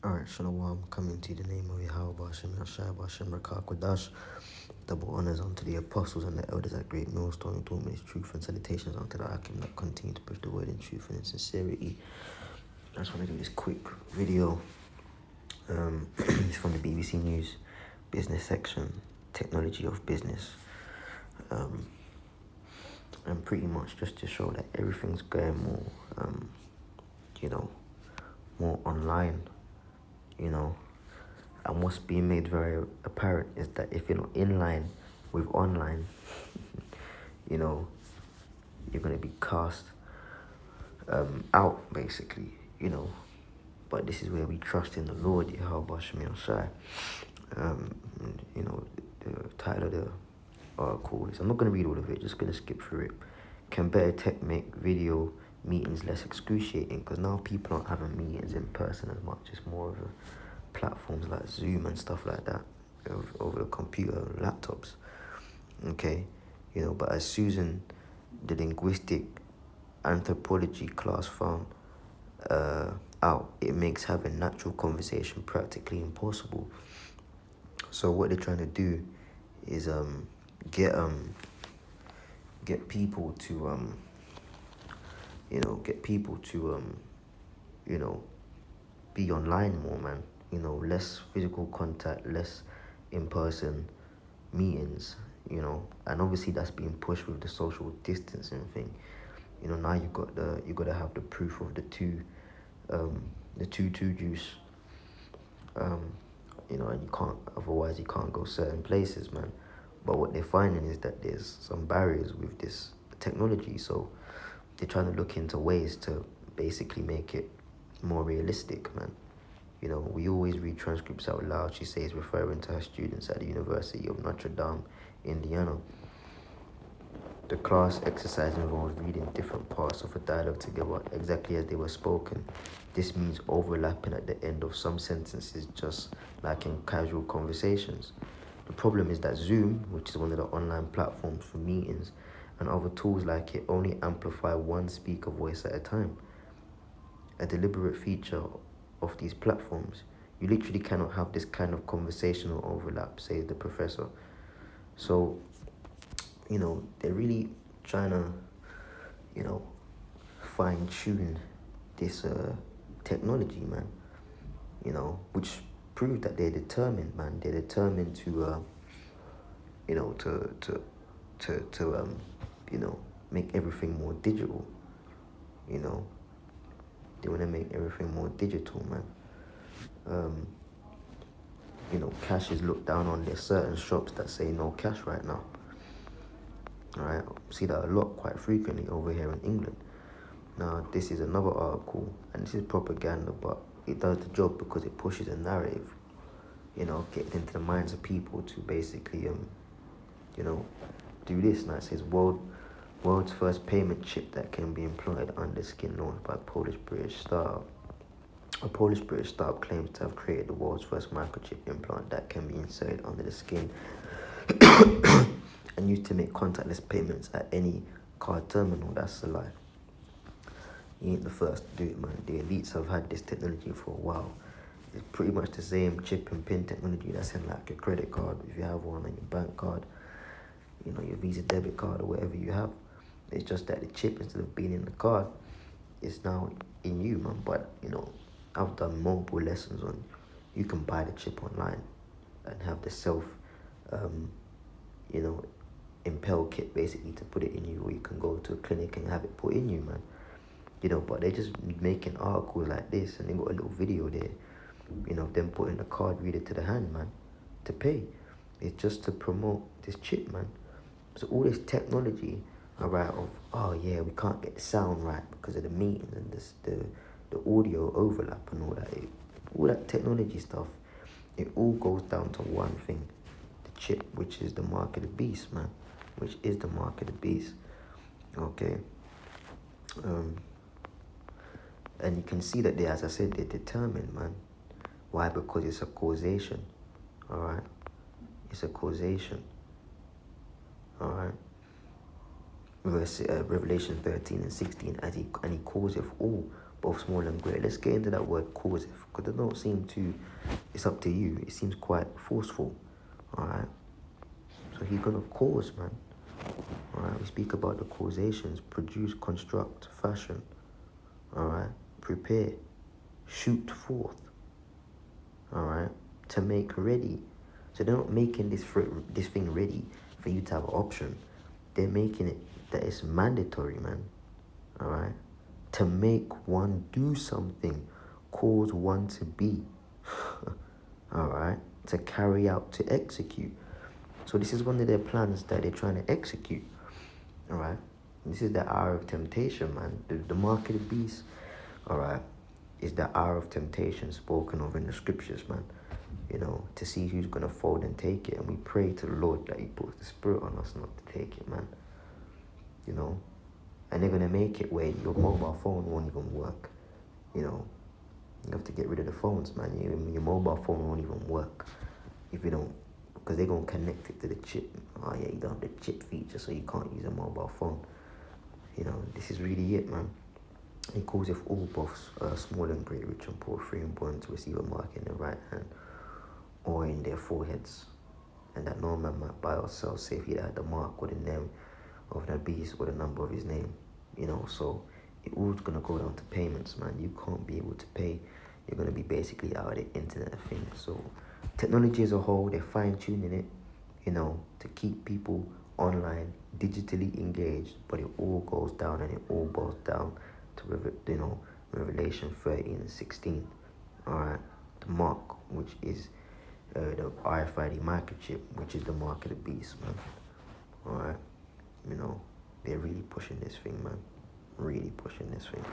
Alright, Shalom, coming to the name of Yahweh, Hashem, Yashai, Hashem, Rakah, Kodash. Double honors unto the apostles and the elders at Great Millstone, who taught me his truth, and salutations unto the Akim that continue to push the word in truth and in sincerity. I just want to do this quick video. It's from the BBC News business section, technology of business. And pretty much just to show that everything's going more, more online, And what's being made very apparent is that if you're not in line with online, you're going to be cast out, basically, But this is where we trust in the Lord, Yahweh Shemi Shai. The title of the article is, I'm not going to read all of it, just going to skip through it. Can better tech make video meetings less excruciating? Because now people aren't having meetings in person as much. It's more of platforms like Zoom and stuff like that over the computer, laptops. Okay, but as Susan, the linguistic anthropology class found out, it makes having natural conversation practically impossible. So what they're trying to do is get people to be online more, man. Less physical contact, less in-person meetings, and obviously that's being pushed with the social distancing thing. Now you gotta have the proof of the two juice. And you can't go certain places, man. But what they're finding is that there's some barriers with this technology, so they're trying to look into ways to basically make it more realistic, man. We always read transcripts out loud, she says, referring to her students at the University of Notre Dame, Indiana. The class exercise involves reading different parts of a dialogue together exactly as they were spoken. This means overlapping at the end of some sentences, just like in casual conversations. The problem is that Zoom, which is one of the online platforms for meetings, and other tools like it only amplify one speaker voice at a time. A deliberate feature of these platforms, you literally cannot have this kind of conversational overlap, says the professor. So, they're really trying to, fine-tune this technology, man, which proved that they're determined, man. They're determined to, make everything more digital, They want to make everything more digital, man. Cash is looked down on. There's certain shops that say no cash right now. Alright, see that a lot, quite frequently over here in England. Now, this is another article, and this is propaganda, but it does the job because it pushes a narrative, getting into the minds of people to basically, do this. Now it says world's first payment chip that can be employed under skin, launched by Polish-British startup. A Polish-British startup claims to have created the world's first microchip implant that can be inserted under the skin and used to make contactless payments at any card terminal. That's a lie. You ain't the first to do it, man. The elites have had this technology for a while. It's pretty much the same chip and pin technology that's in like your credit card, if you have one, on your bank card, your Visa debit card or whatever you have. It's just that the chip, instead of being in the card, is now in you, man. But, I've done multiple lessons on, you can buy the chip online and have the self, impel kit basically to put it in you, or you can go to a clinic and have it put in you, man. But they're just making articles like this, and they got a little video there, of them putting a card reader to the hand, man, to pay. It's just to promote this chip, man. So all this technology, alright, we can't get the sound right because of the meetings and the audio overlap and all that. All that technology stuff, it all goes down to one thing, the chip, which is the mark of the beast, man. Which is the mark of the beast. Okay. And you can see that as I said, they're determined, man. Why? Because it's a causation. Alright? It's a causation. Alright? Revelation 13 and 16, and he causeth all both small and great. Let's get into that word causative, because it don't seem to, it's up to you. It seems quite forceful. Alright. So he's gonna cause, man. Alright, we speak about the causations: produce, construct, fashion. Alright, prepare, shoot forth. Alright, to make ready. So they're not making this thing ready for you to have an option. They're making it that it's mandatory, man. Alright, to make one do something, cause one to be. Alright, to carry out, to execute. So this is one of their plans that they're trying to execute. Alright, this is the hour of temptation, man. The mark of the beast, alright, is the hour of temptation spoken of in the scriptures, man. You know, to see who's gonna fold and take it. And we pray to the Lord that he puts the spirit on us not to take it, man. You know, and they're gonna make it where your mobile phone won't even work. You know, you have to get rid of the phones, man. Your mobile phone won't even work if you don't, because they're gonna connect it to the chip. Oh yeah, you don't have the chip feature, so you can't use a mobile phone. You know, this is really it, man. He calls if all, both small and great, rich and poor, free and born, to receive a mark in their right hand or in their foreheads, and that no man might buy or sell save he that had the mark or the name of the beast or the number of his name. You know, so it all's gonna go down to payments, man. You can't be able to pay. You're gonna be basically out of the internet thing. So technology as a whole, they're fine-tuning it, you know, to keep people online, digitally engaged, but it all goes down, and it all boils down to, you know, Revelation 13 and 16. Alright, the mark, which is the RFID microchip, which is the mark of the beast, man. Alright, you know, they're really pushing this thing, man. Really pushing this thing.